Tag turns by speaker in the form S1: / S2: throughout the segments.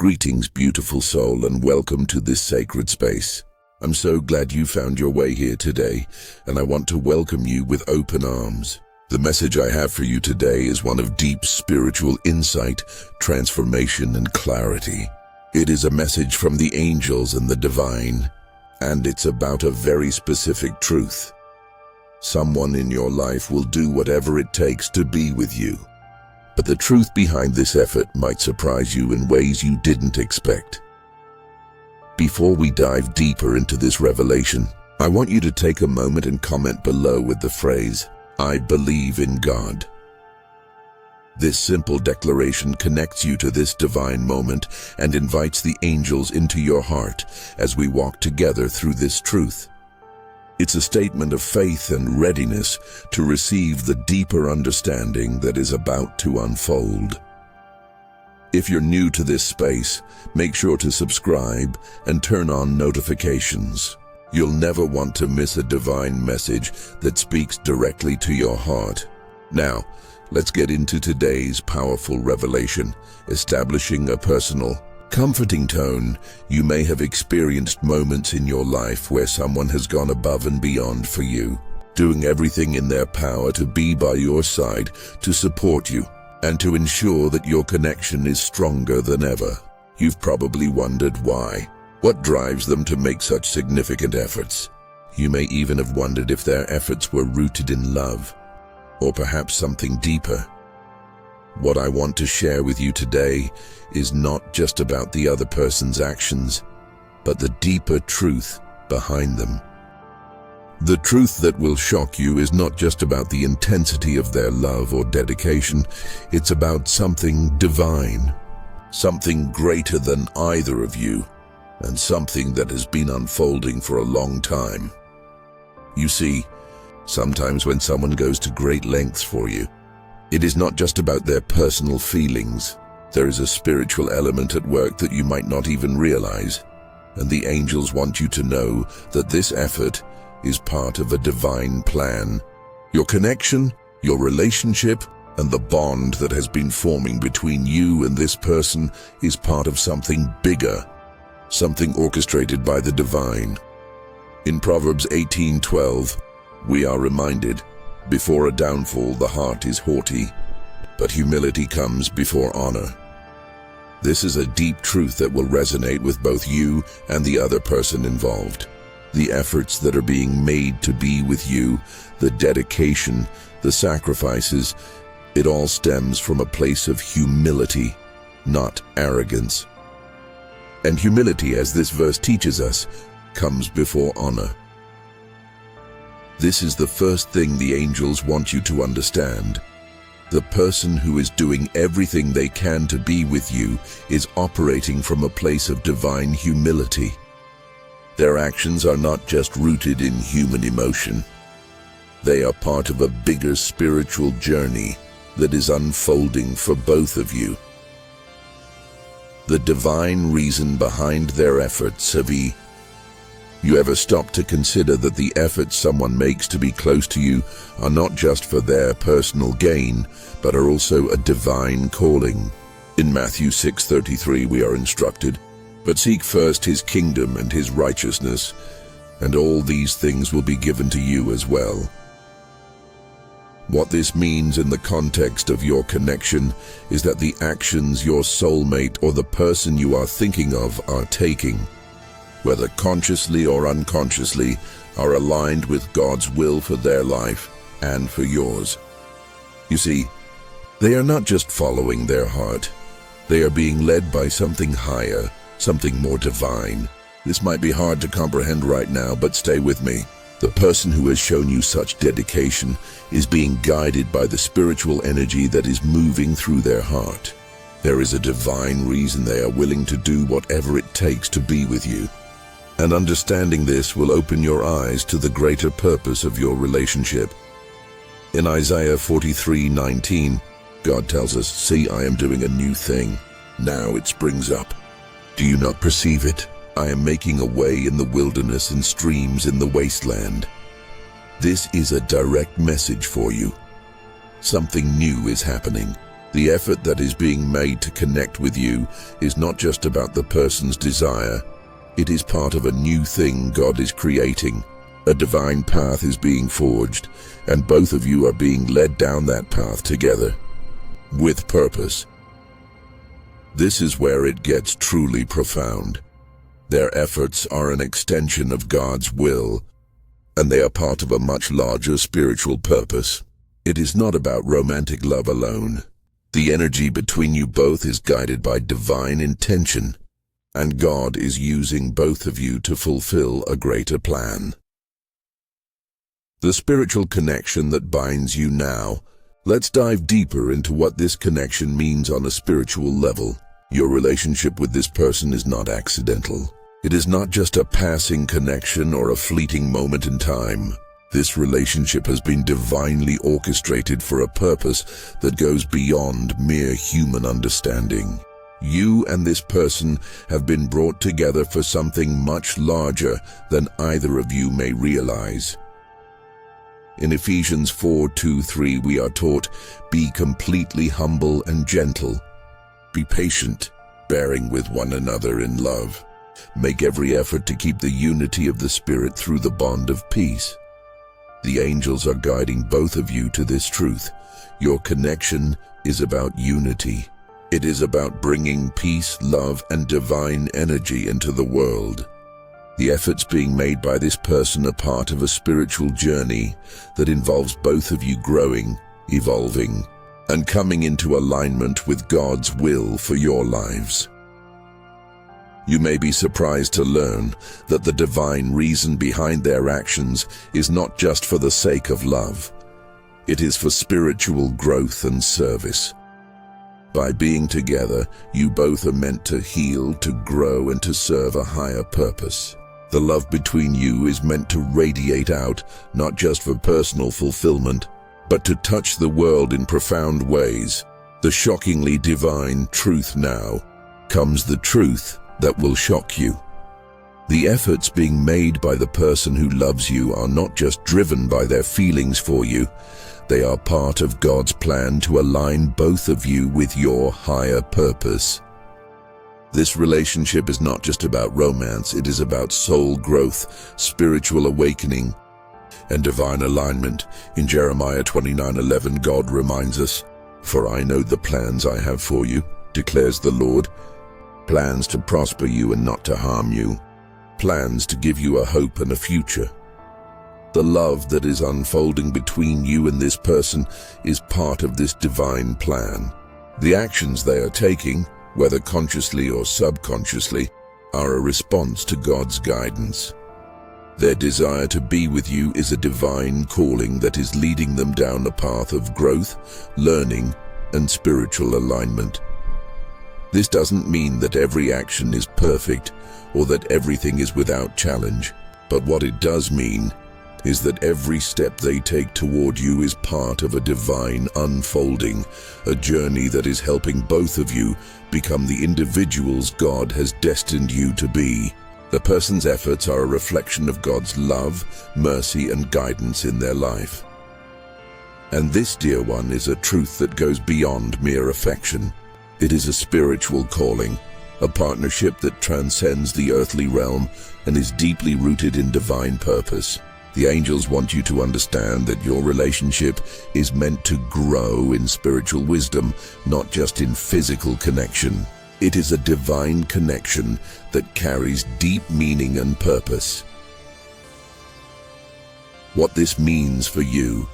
S1: Greetings, beautiful soul, and welcome to this sacred space. I'm so glad you found your way here today, and I want to welcome you with open arms. The message I have for you today is one of deep spiritual insight, transformation, and clarity. It is a message from the angels and the divine, and it's about a very specific truth. Someone in your life will do whatever it takes to be with you. But the truth behind this effort might surprise you in ways you didn't expect. Before we dive deeper into this revelation, I want you to take a moment and comment below with the phrase, "I believe in God." This simple declaration connects you to this divine moment and invites the angels into your heart as we walk together through this truth. It's a statement of faith and readiness to receive the deeper understanding that is about to unfold. If you're new to this space, make sure to subscribe and turn on notifications. You'll never want to miss a divine message that speaks directly to your heart. Now, let's get into today's powerful revelation, establishing a personal, comforting tone. You may have experienced moments in your life where someone has gone above and beyond for you, doing everything in their power to be by your side, to support you, and to ensure that your connection is stronger than ever. You've probably wondered why. What drives them to make such significant efforts? You may even have wondered if their efforts were rooted in love, or perhaps something deeper. What I want to share with you today is not just about the other person's actions, but the deeper truth behind them. The truth that will shock you is not just about the intensity of their love or dedication, it's about something divine, something greater than either of you, and something that has been unfolding for a long time. You see, sometimes when someone goes to great lengths for you, it is not just about their personal feelings. There is a spiritual element at work that you might not even realize, and the angels want you to know that this effort is part of a divine plan. Your connection, your relationship, and the bond that has been forming between you and this person is part of something bigger, something orchestrated by the divine. In Proverbs 18:12, we are reminded, "Before a downfall, the heart is haughty, but humility comes before honor." This is a deep truth that will resonate with both you and the other person involved. The efforts that are being made to be with you, the dedication, the sacrifices, it all stems from a place of humility, not arrogance. And humility, as this verse teaches us, comes before honor. This is the first thing the angels want you to understand. The person who is doing everything they can to be with you is operating from a place of divine humility. Their actions are not just rooted in human emotion. They are part of a bigger spiritual journey that is unfolding for both of you. The divine reason behind their efforts. Have you ever stopped to consider that the efforts someone makes to be close to you are not just for their personal gain, but are also a divine calling? In Matthew 6:33 we are instructed, "But seek first his kingdom and his righteousness, and all these things will be given to you as well." What this means in the context of your connection is that the actions your soulmate or the person you are thinking of are taking, whether consciously or unconsciously, are aligned with God's will for their life and for yours. You see, they are not just following their heart. They are being led by something higher, something more divine. This might be hard to comprehend right now, but stay with me. The person who has shown you such dedication is being guided by the spiritual energy that is moving through their heart. There is a divine reason they are willing to do whatever it takes to be with you. And understanding this will open your eyes to the greater purpose of your relationship. In Isaiah 43:19, God tells us, "See, I am doing a new thing. Now it springs up. Do you not perceive it? I am making a way in the wilderness and streams in the wasteland." This is a direct message for you. Something new is happening. The effort that is being made to connect with you is not just about the person's desire. It is part of a new thing God is creating. A divine path is being forged, and both of you are being led down that path together, with purpose. This is where it gets truly profound. Their efforts are an extension of God's will, and they are part of a much larger spiritual purpose. It is not about romantic love alone. The energy between you both is guided by divine intention, and God is using both of you to fulfill a greater plan. The spiritual connection that binds you now. Let's dive deeper into what this connection means on a spiritual level. Your relationship with this person is not accidental. It is not just a passing connection or a fleeting moment in time. This relationship has been divinely orchestrated for a purpose that goes beyond mere human understanding. You and this person have been brought together for something much larger than either of you may realize. In Ephesians 4:2-3 we are taught, "Be completely humble and gentle. Be patient, bearing with one another in love. Make every effort to keep the unity of the Spirit through the bond of peace." The angels are guiding both of you to this truth. Your connection is about unity. It is about bringing peace, love, and divine energy into the world. The efforts being made by this person are part of a spiritual journey that involves both of you growing, evolving, and coming into alignment with God's will for your lives. You may be surprised to learn that the divine reason behind their actions is not just for the sake of love. It is for spiritual growth and service. By being together, you both are meant to heal, to grow, and to serve a higher purpose. The love between you is meant to radiate out, not just for personal fulfillment, but to touch the world in profound ways. The shockingly divine truth now comes the truth that will shock you. The efforts being made by the person who loves you are not just driven by their feelings for you. They are part of God's plan to align both of you with your higher purpose. This relationship is not just about romance, it is about soul growth, spiritual awakening, and divine alignment. In Jeremiah 29:11, God reminds us, "For I know the plans I have for you, declares the Lord, plans to prosper you and not to harm you, plans to give you a hope and a future." The love that is unfolding between you and this person is part of this divine plan. The actions they are taking, whether consciously or subconsciously, are a response to God's guidance. Their desire to be with you is a divine calling that is leading them down a path of growth, learning, and spiritual alignment. This doesn't mean that every action is perfect or that everything is without challenge, but what it does mean is that every step they take toward you is part of a divine unfolding, a journey that is helping both of you become the individuals God has destined you to be. The person's efforts are a reflection of God's love, mercy, and guidance in their life. And this, dear one, is a truth that goes beyond mere affection. It is a spiritual calling, a partnership that transcends the earthly realm and is deeply rooted in divine purpose. The angels want you to understand that your relationship is meant to grow in spiritual wisdom, not just in physical connection. It is a divine connection that carries deep meaning and purpose. What this means for you,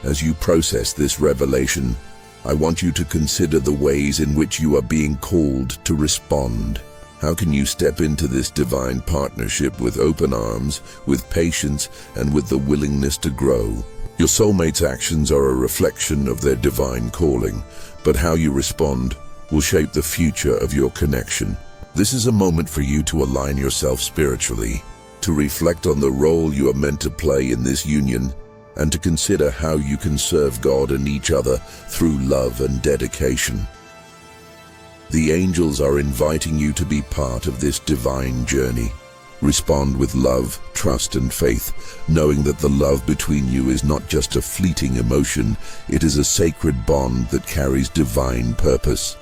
S1: as you process this revelation, I want you to consider the ways in which you are being called to respond. How can you step into this divine partnership with open arms, with patience, and with the willingness to grow? Your soulmate's actions are a reflection of their divine calling, but how you respond will shape the future of your connection. This is a moment for you to align yourself spiritually, to reflect on the role you are meant to play in this union, and to consider how you can serve God and each other through love and dedication. The angels are inviting you to be part of this divine journey. Respond with love, trust, and faith, knowing that the love between you is not just a fleeting emotion, it is a sacred bond that carries divine purpose.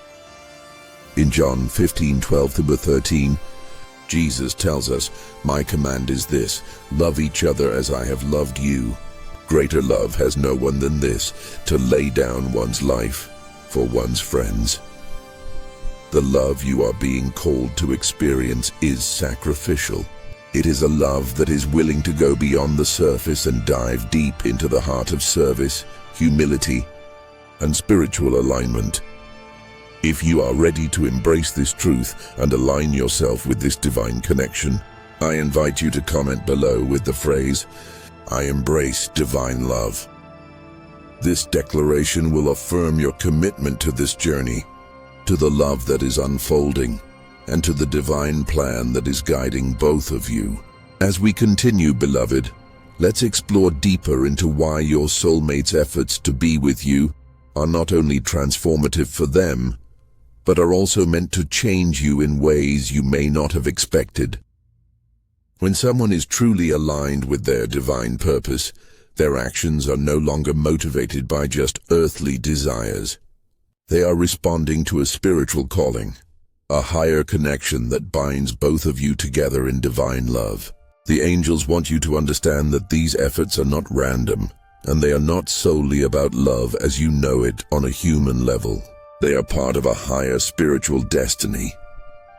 S1: In John 15:12-13, Jesus tells us, "My command is this, love each other as I have loved you. Greater love has no one than this, to lay down one's life for one's friends." The love you are being called to experience is sacrificial. It is a love that is willing to go beyond the surface and dive deep into the heart of service, humility, and spiritual alignment. If you are ready to embrace this truth and align yourself with this divine connection, I invite you to comment below with the phrase, "I embrace divine love." This declaration will affirm your commitment to this journey, to the love that is unfolding, and to the divine plan that is guiding both of you. As we continue, beloved, let's explore deeper into why your soulmate's efforts to be with you are not only transformative for them, but are also meant to change you in ways you may not have expected. When someone is truly aligned with their divine purpose, their actions are no longer motivated by just earthly desires. They are responding to a spiritual calling, a higher connection that binds both of you together in divine love. The angels want you to understand that these efforts are not random, and they are not solely about love as you know it on a human level. They are part of a higher spiritual destiny.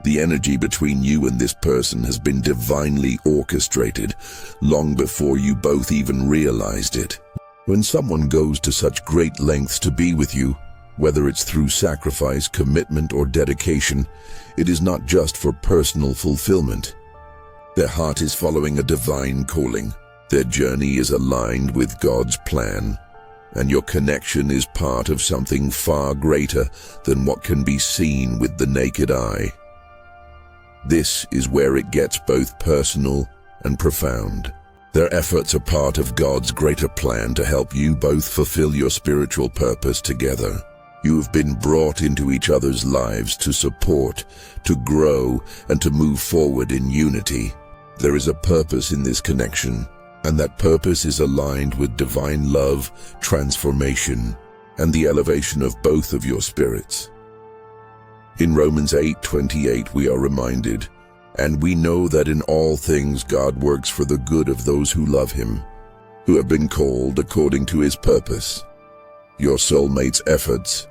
S1: The energy between you and this person has been divinely orchestrated long before you both even realized it. When someone goes to such great lengths to be with you, whether it's through sacrifice, commitment, or dedication, it is not just for personal fulfillment. Their heart is following a divine calling. Their journey is aligned with God's plan, and your connection is part of something far greater than what can be seen with the naked eye. This is where it gets both personal and profound. Their efforts are part of God's greater plan to help you both fulfill your spiritual purpose together. You have been brought into each other's lives to support, to grow, and to move forward in unity. There is a purpose in this connection, and that purpose is aligned with divine love, transformation, and the elevation of both of your spirits. In Romans 8:28 we are reminded, "And we know that in all things God works for the good of those who love Him, who have been called according to His purpose." Your soulmate's efforts,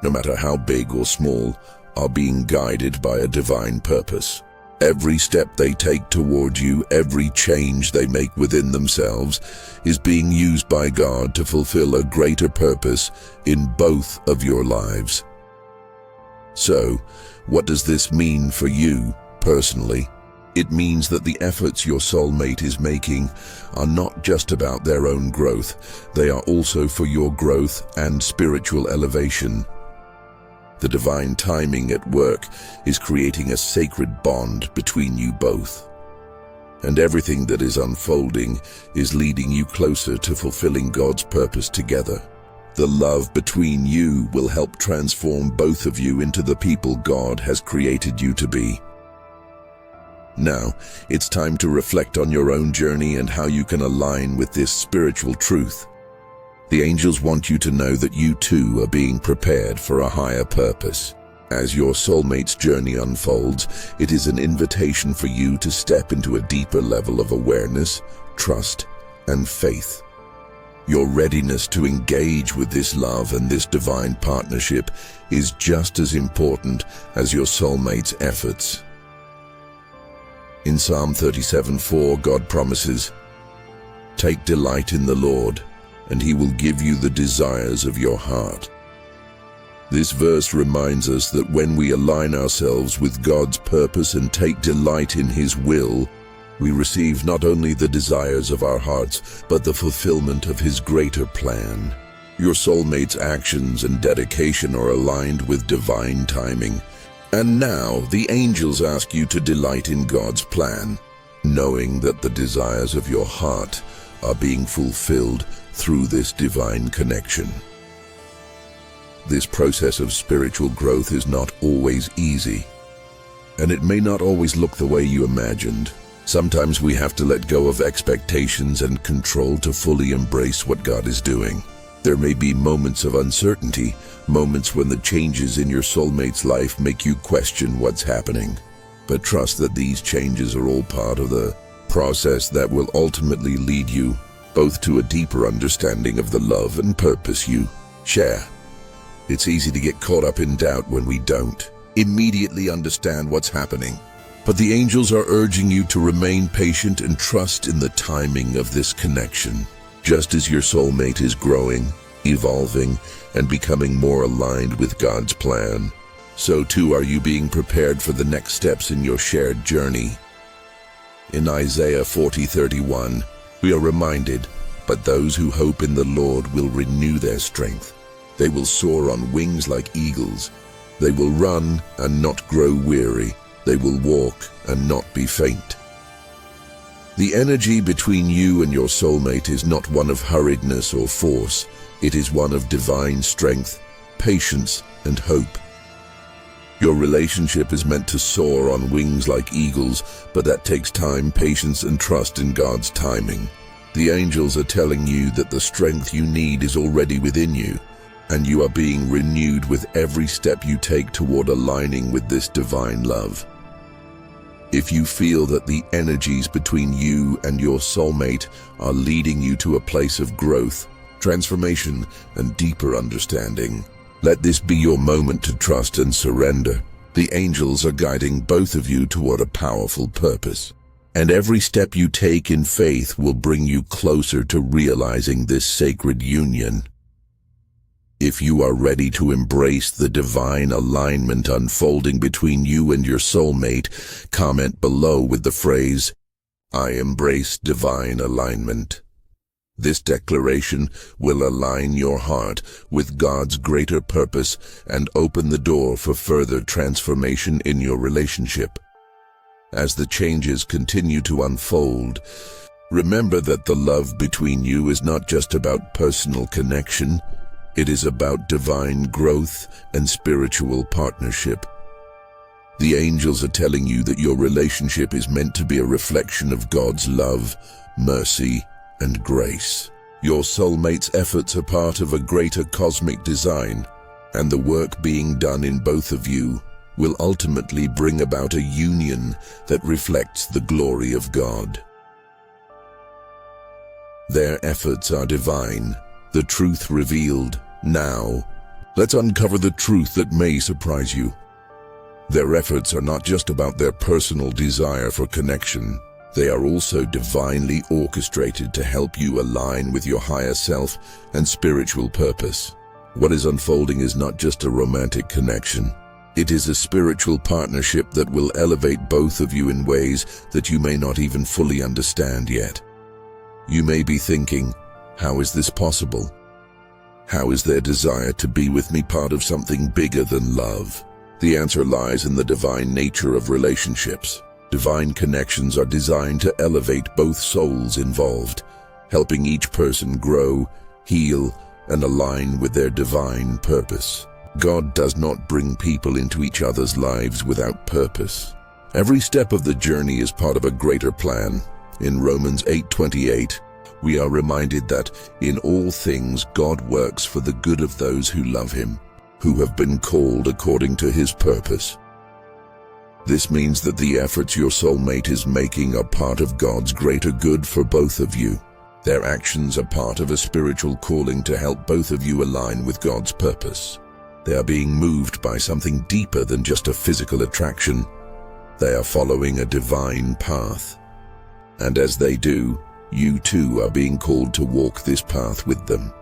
S1: no matter how big or small, are being guided by a divine purpose. Every step they take toward you, every change they make within themselves, is being used by God to fulfill a greater purpose in both of your lives. So, what does this mean for you personally? It means that the efforts your soulmate is making are not just about their own growth, they are also for your growth and spiritual elevation. The divine timing at work is creating a sacred bond between you both. And everything that is unfolding is leading you closer to fulfilling God's purpose together. The love between you will help transform both of you into the people God has created you to be. Now, it's time to reflect on your own journey and how you can align with this spiritual truth. The angels want you to know that you too are being prepared for a higher purpose. As your soulmate's journey unfolds, it is an invitation for you to step into a deeper level of awareness, trust, and faith. Your readiness to engage with this love and this divine partnership is just as important as your soulmate's efforts. In Psalm 37:4, God promises, "Take delight in the Lord, and He will give you the desires of your heart." This verse reminds us that when we align ourselves with God's purpose and take delight in His will, we receive not only the desires of our hearts, but the fulfillment of His greater plan. Your soulmate's actions and dedication are aligned with divine timing. And now the angels ask you to delight in God's plan, knowing that the desires of your heart are being fulfilled through this divine connection. This process of spiritual growth is not always easy, and it may not always look the way you imagined. Sometimes we have to let go of expectations and control to fully embrace what God is doing. There may be moments of uncertainty, moments when the changes in your soulmate's life make you question what's happening. But trust that these changes are all part of the process that will ultimately lead you both to a deeper understanding of the love and purpose you share. It's easy to get caught up in doubt when we don't immediately understand what's happening. But the angels are urging you to remain patient and trust in the timing of this connection. Just as your soulmate is growing, evolving, and becoming more aligned with God's plan, so too are you being prepared for the next steps in your shared journey. In Isaiah 40:31, we are reminded, "But those who hope in the Lord will renew their strength. They will soar on wings like eagles. They will run and not grow weary. They will walk and not be faint." The energy between you and your soulmate is not one of hurriedness or force. It is one of divine strength, patience, and hope. Your relationship is meant to soar on wings like eagles, but that takes time, patience, and trust in God's timing. The angels are telling you that the strength you need is already within you, and you are being renewed with every step you take toward aligning with this divine love. If you feel that the energies between you and your soulmate are leading you to a place of growth, transformation, and deeper understanding, let this be your moment to trust and surrender. The angels are guiding both of you toward a powerful purpose, and every step you take in faith will bring you closer to realizing this sacred union. If you are ready to embrace the divine alignment unfolding between you and your soulmate, comment below with the phrase, "I embrace divine alignment." This declaration will align your heart with God's greater purpose and open the door for further transformation in your relationship. As the changes continue to unfold, remember that the love between you is not just about personal connection. It is about divine growth and spiritual partnership. The angels are telling you that your relationship is meant to be a reflection of God's love, mercy, and grace. Your soulmate's efforts are part of a greater cosmic design, and the work being done in both of you will ultimately bring about a union that reflects the glory of God. Their efforts are divine, the truth revealed. Now, let's uncover the truth that may surprise you. Their efforts are not just about their personal desire for connection. They are also divinely orchestrated to help you align with your higher self and spiritual purpose. What is unfolding is not just a romantic connection. It is a spiritual partnership that will elevate both of you in ways that you may not even fully understand yet. You may be thinking, how is this possible? How is their desire to be with me part of something bigger than love? The answer lies in the divine nature of relationships. Divine connections are designed to elevate both souls involved, helping each person grow, heal, and align with their divine purpose. God does not bring people into each other's lives without purpose. Every step of the journey is part of a greater plan. In Romans 8:28, we are reminded that in all things God works for the good of those who love Him, who have been called according to His purpose. This means that the efforts your soulmate is making are part of God's greater good for both of you. Their actions are part of a spiritual calling to help both of you align with God's purpose. They are being moved by something deeper than just a physical attraction. They are following a divine path. And as they do, you too are being called to walk this path with them.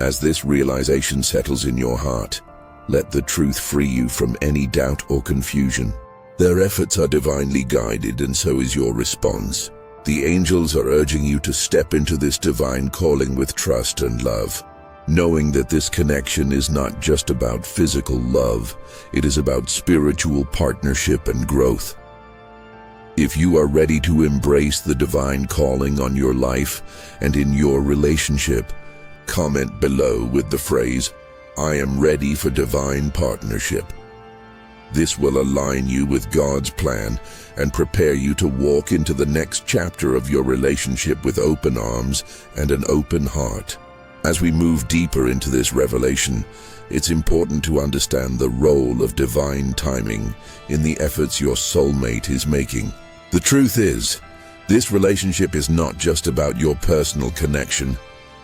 S1: As this realization settles in your heart, let the truth free you from any doubt or confusion. Their efforts are divinely guided, and so is your response. The angels are urging you to step into this divine calling with trust and love, knowing that this connection is not just about physical love, it is about spiritual partnership and growth. If you are ready to embrace the divine calling on your life and in your relationship, comment below with the phrase, "I am ready for divine partnership." This will align you with God's plan and prepare you to walk into the next chapter of your relationship with open arms and an open heart. As we move deeper into this revelation, it's important to understand the role of divine timing in the efforts your soulmate is making. The truth is, this relationship is not just about your personal connection,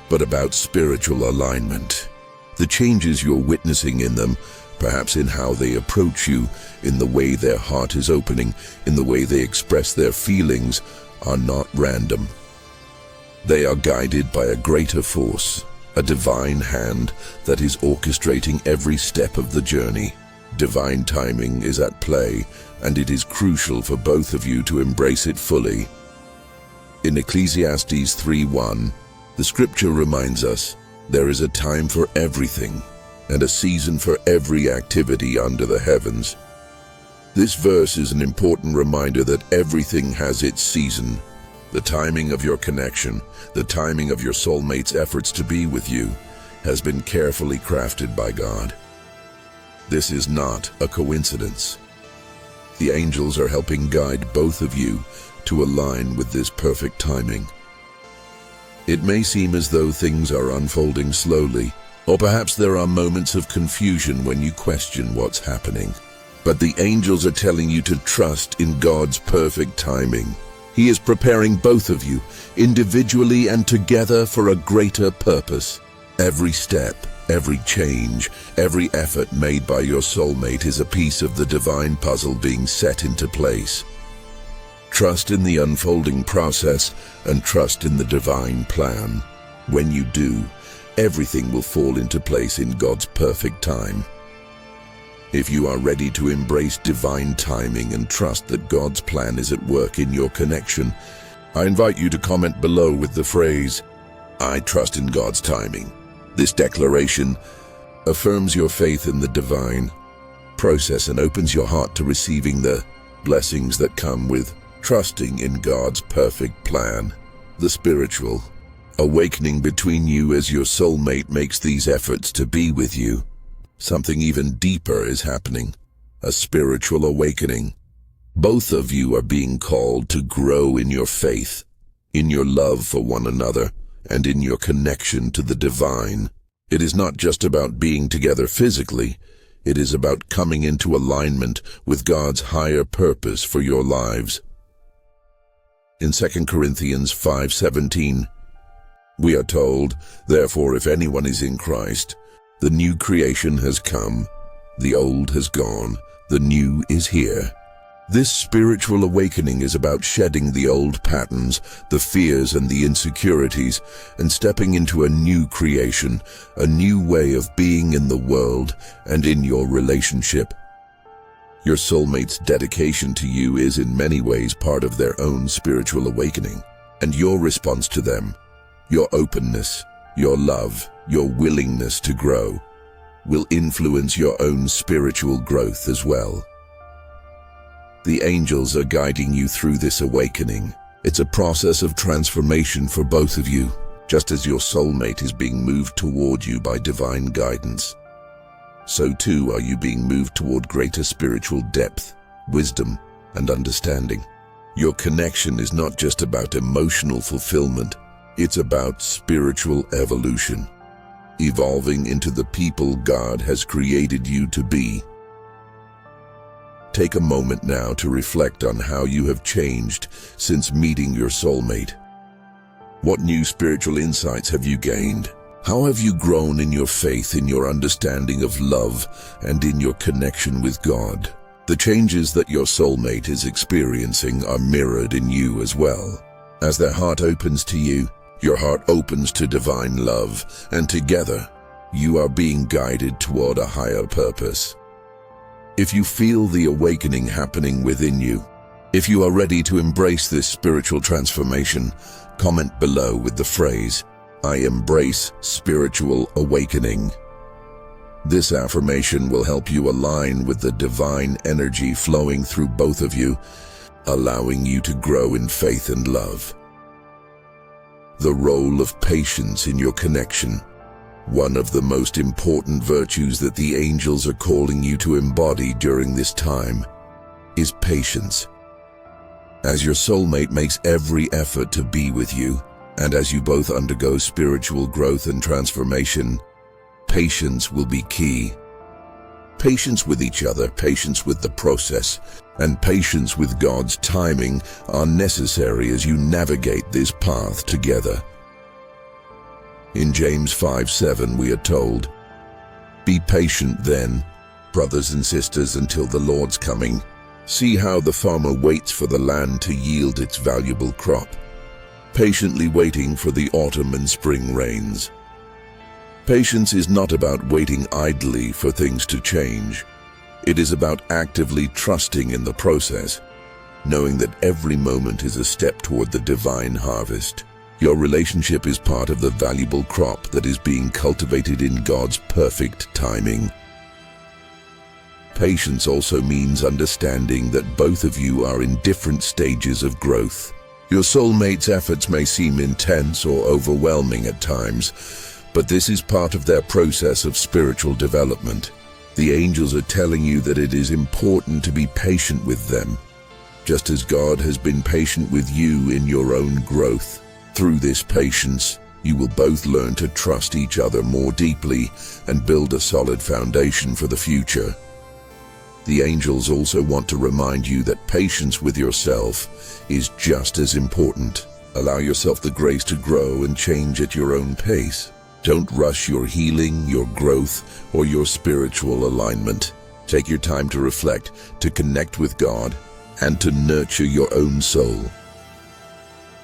S1: but about spiritual alignment. The changes you're witnessing in them, perhaps in how they approach you, in the way their heart is opening, in the way they express their feelings, are not random. They are guided by a greater force, a divine hand that is orchestrating every step of the journey. Divine timing is at play, and it is crucial for both of you to embrace it fully. In Ecclesiastes 3:1, the scripture reminds us, "There is a time for everything, and a season for every activity under the heavens." This verse is an important reminder that everything has its season. The timing of your connection, the timing of your soulmate's efforts to be with you, has been carefully crafted by God. This is not a coincidence. The angels are helping guide both of you to align with this perfect timing. It may seem as though things are unfolding slowly, or perhaps there are moments of confusion when you question what's happening. But the angels are telling you to trust in God's perfect timing. He is preparing both of you, individually and together, for a greater purpose. Every step, every change, every effort made by your soulmate is a piece of the divine puzzle being set into place. Trust in the unfolding process and trust in the divine plan. When you do, everything will fall into place in God's perfect time. If you are ready to embrace divine timing and trust that God's plan is at work in your connection, I invite you to comment below with the phrase, "I trust in God's timing." This declaration affirms your faith in the divine process and opens your heart to receiving the blessings that come with trusting in God's perfect plan. The spiritual awakening between you as your soulmate makes these efforts to be with you. Something even deeper is happening, a spiritual awakening. Both of you are being called to grow in your faith, in your love for one another, and in your connection to the divine. It is not just about being together physically, it is about coming into alignment with God's higher purpose for your lives. In 2 Corinthians 5:17, we are told, "Therefore, if anyone is in Christ, the new creation has come, the old has gone, the new is here." This spiritual awakening is about shedding the old patterns, the fears and the insecurities, and stepping into a new creation, a new way of being in the world and in your relationship. Your soulmate's dedication to you is in many ways part of their own spiritual awakening, and your response to them, your openness, your love, your willingness to grow, will influence your own spiritual growth as well. The angels are guiding you through this awakening. It's a process of transformation for both of you, just as your soulmate is being moved toward you by divine guidance. So too are you being moved toward greater spiritual depth, wisdom, and understanding. Your connection is not just about emotional fulfillment, it's about spiritual evolution, evolving into the people God has created you to be. Take a moment now to reflect on how you have changed since meeting your soulmate. What new spiritual insights have you gained? How have you grown in your faith, in your understanding of love, and in your connection with God? The changes that your soulmate is experiencing are mirrored in you as well. As their heart opens to you, your heart opens to divine love, and together, you are being guided toward a higher purpose. If you feel the awakening happening within you, if you are ready to embrace this spiritual transformation, comment below with the phrase, "I embrace spiritual awakening." This affirmation will help you align with the divine energy flowing through both of you, allowing you to grow in faith and love. The role of patience in your connection. One of the most important virtues that the angels are calling you to embody during this time is patience. As your soulmate makes every effort to be with you, and as you both undergo spiritual growth and transformation, patience will be key. Patience with each other, patience with the process, and patience with God's timing are necessary as you navigate this path together. In James 5:7 we are told, "Be patient then, brothers and sisters, until the Lord's coming. See how the farmer waits for the land to yield its valuable crop, patiently waiting for the autumn and spring rains." Patience is not about waiting idly for things to change. It is about actively trusting in the process, knowing that every moment is a step toward the divine harvest. Your relationship is part of the valuable crop that is being cultivated in God's perfect timing. Patience also means understanding that both of you are in different stages of growth. Your soulmate's efforts may seem intense or overwhelming at times, but this is part of their process of spiritual development. The angels are telling you that it is important to be patient with them, just as God has been patient with you in your own growth. Through this patience, you will both learn to trust each other more deeply and build a solid foundation for the future. The angels also want to remind you that patience with yourself is just as important. Allow yourself the grace to grow and change at your own pace. Don't rush your healing, your growth, or your spiritual alignment. Take your time to reflect, to connect with God, and to nurture your own soul.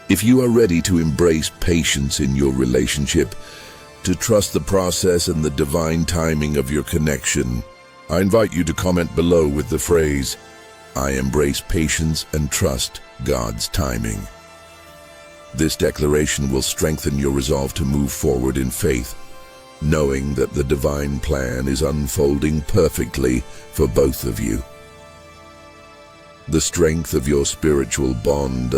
S1: If you are ready to embrace patience in your relationship, to trust the process and the divine timing of your connection, I invite you to comment below with the phrase, "I embrace patience and trust God's timing." This declaration will strengthen your resolve to move forward in faith, knowing that the divine plan is unfolding perfectly for both of you. The strength of your spiritual bond.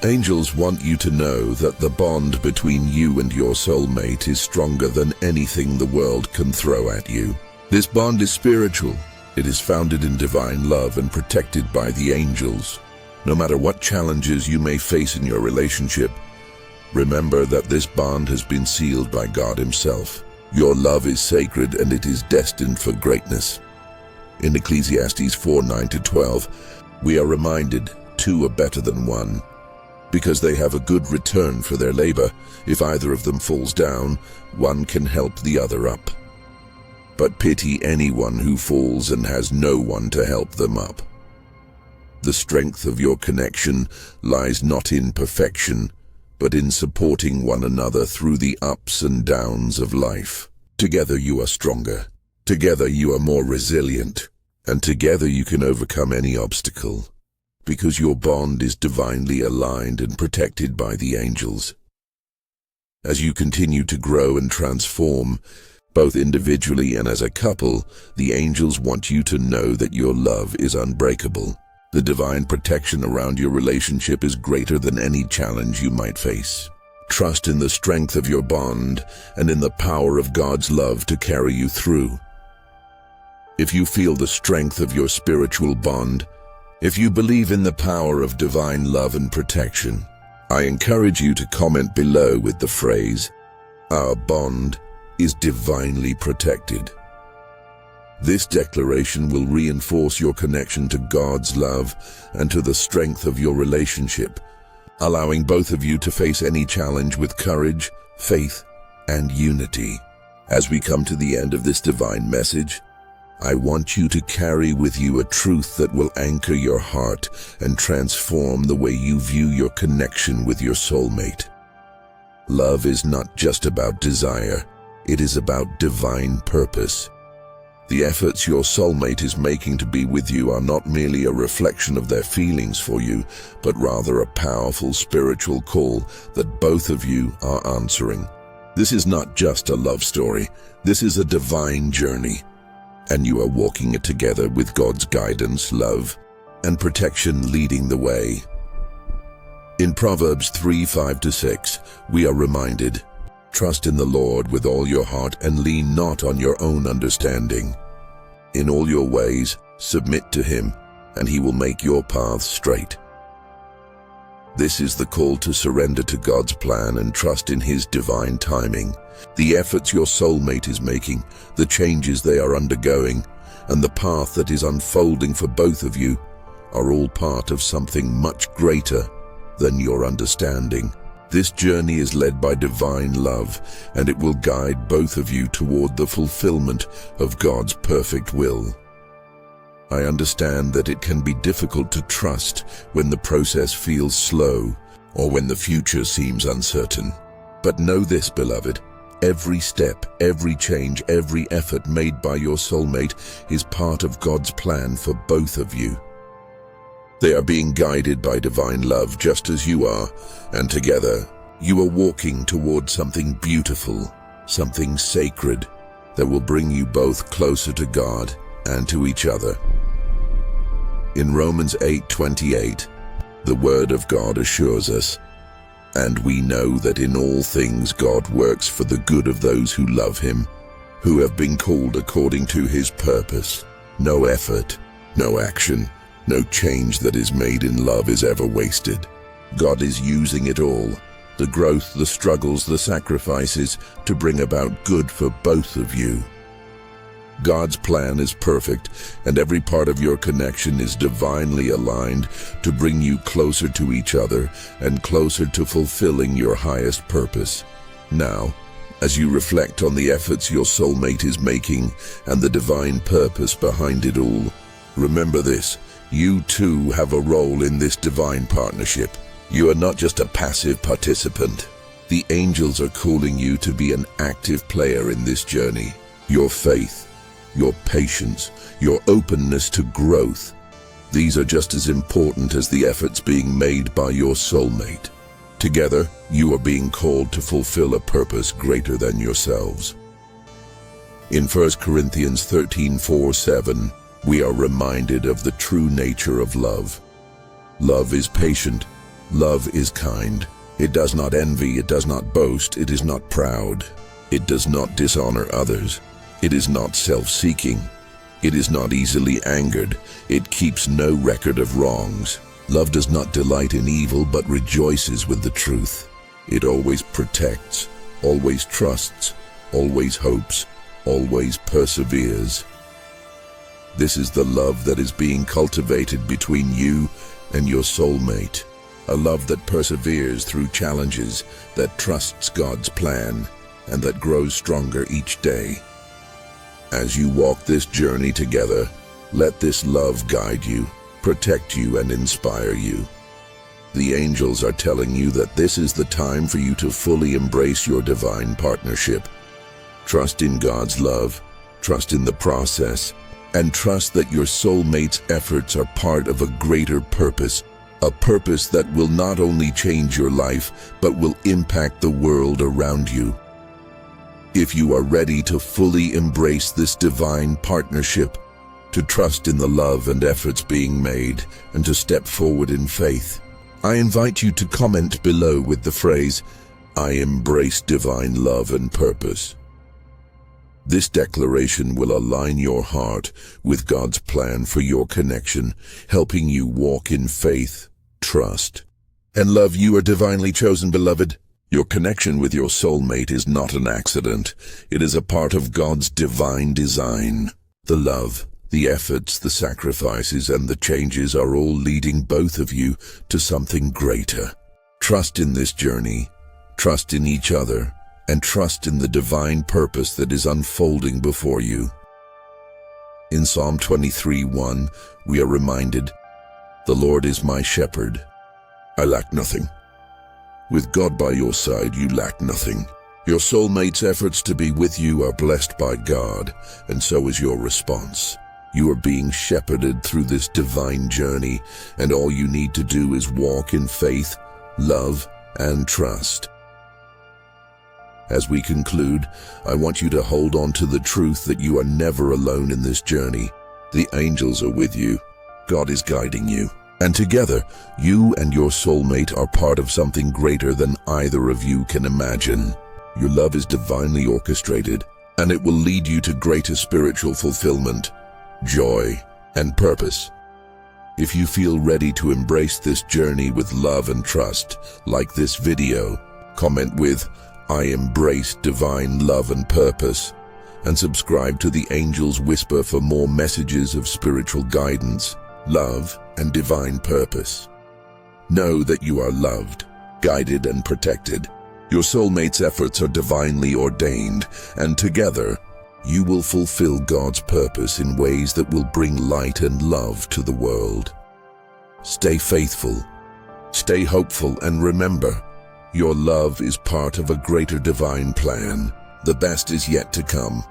S1: Angels want you to know that the bond between you and your soulmate is stronger than anything the world can throw at you. This bond is spiritual. It is founded in divine love and protected by the angels. No matter what challenges you may face in your relationship, remember that this bond has been sealed by God Himself. Your love is sacred and it is destined for greatness. In Ecclesiastes 4:9-12, we are reminded, "Two are better than one, because they have a good return for their labor. If either of them falls down, one can help the other up. But pity anyone who falls and has no one to help them up." The strength of your connection lies not in perfection, but in supporting one another through the ups and downs of life. Together you are stronger. Together you are more resilient. And together you can overcome any obstacle, because your bond is divinely aligned and protected by the angels. As you continue to grow and transform, both individually and as a couple, the angels want you to know that your love is unbreakable. The divine protection around your relationship is greater than any challenge you might face. Trust in the strength of your bond and in the power of God's love to carry you through. If you feel the strength of your spiritual bond, if you believe in the power of divine love and protection, I encourage you to comment below with the phrase, "Our bond is divinely protected." This declaration will reinforce your connection to God's love and to the strength of your relationship, allowing both of you to face any challenge with courage, faith, and unity. As we come to the end of this divine message, I want you to carry with you a truth that will anchor your heart and transform the way you view your connection with your soulmate. Love is not just about desire, it is about divine purpose. The efforts your soulmate is making to be with you are not merely a reflection of their feelings for you, but rather a powerful spiritual call that both of you are answering. This is not just a love story, this is a divine journey, and you are walking it together with God's guidance, love, and protection leading the way. In Proverbs 3:5-6, we are reminded, Trust in the Lord with all your heart and lean not on your own understanding. In all your ways, submit to Him, and He will make your paths straight. This is the call to surrender to God's plan and trust in His divine timing. The efforts your soulmate is making, the changes they are undergoing, and the path that is unfolding for both of you are all part of something much greater than your understanding. This journey is led by divine love, and it will guide both of you toward the fulfillment of God's perfect will. I understand that it can be difficult to trust when the process feels slow or when the future seems uncertain. But know this, beloved, every step, every change, every effort made by your soulmate is part of God's plan for both of you. They are being guided by divine love just as you are, and together you are walking toward something beautiful, something sacred that will bring you both closer to God and to each other. In Romans 8:28, the Word of God assures us, "And we know that in all things God works for the good of those who love Him, who have been called according to His purpose." No effort, no action, no change that is made in love is ever wasted. God is using it all, the growth, the struggles, the sacrifices, to bring about good for both of you. God's plan is perfect, and every part of your connection is divinely aligned to bring you closer to each other and closer to fulfilling your highest purpose. Now, as you reflect on the efforts your soulmate is making and the divine purpose behind it all, remember this: you too have a role in this divine partnership. You are not just a passive participant. The angels are calling you to be an active player in this journey. Your faith, your patience, your openness to growth, these are just as important as the efforts being made by your soulmate. Together, you are being called to fulfill a purpose greater than yourselves. In 1 Corinthians 13:4-7, we are reminded of the true nature of love. Love is patient. Love is kind. It does not envy. It does not boast. It is not proud. It does not dishonor others. It is not self-seeking. It is not easily angered. It keeps no record of wrongs. Love does not delight in evil, but rejoices with the truth. It always protects, always trusts, always hopes, always perseveres. This is the love that is being cultivated between you and your soulmate. A love that perseveres through challenges, that trusts God's plan, and that grows stronger each day. As you walk this journey together, let this love guide you, protect you, and inspire you. The angels are telling you that this is the time for you to fully embrace your divine partnership. Trust in God's love, trust in the process, and trust that your soulmate's efforts are part of a greater purpose, a purpose that will not only change your life, but will impact the world around you. If you are ready to fully embrace this divine partnership, to trust in the love and efforts being made, and to step forward in faith, I invite you to comment below with the phrase, "I embrace divine love and purpose." This declaration will align your heart with God's plan for your connection, helping you walk in faith, trust, and love. You are divinely chosen, beloved. Your connection with your soulmate is not an accident. It is a part of God's divine design. The love, the efforts, the sacrifices, and the changes are all leading both of you to something greater. Trust in this journey, trust in each other, and trust in the divine purpose that is unfolding before you. In Psalm 23:1, we are reminded, "The Lord is my shepherd. I lack nothing." With God by your side, you lack nothing. Your soulmate's efforts to be with you are blessed by God, and so is your response. You are being shepherded through this divine journey, and all you need to do is walk in faith, love, and trust. As we conclude, I want you to hold on to the truth that you are never alone in this journey. The angels are with you. God is guiding you. And together, you and your soulmate are part of something greater than either of you can imagine. Your love is divinely orchestrated, and it will lead you to greater spiritual fulfillment, joy, and purpose. If you feel ready to embrace this journey with love and trust, like this video, comment with "I embrace divine love and purpose," and subscribe to the Angel's Whisper for more messages of spiritual guidance, love, and divine purpose. Know that you are loved, guided, and protected. Your soulmate's efforts are divinely ordained, and together, you will fulfill God's purpose in ways that will bring light and love to the world. Stay faithful, stay hopeful, and remember, your love is part of a greater divine plan. The best is yet to come.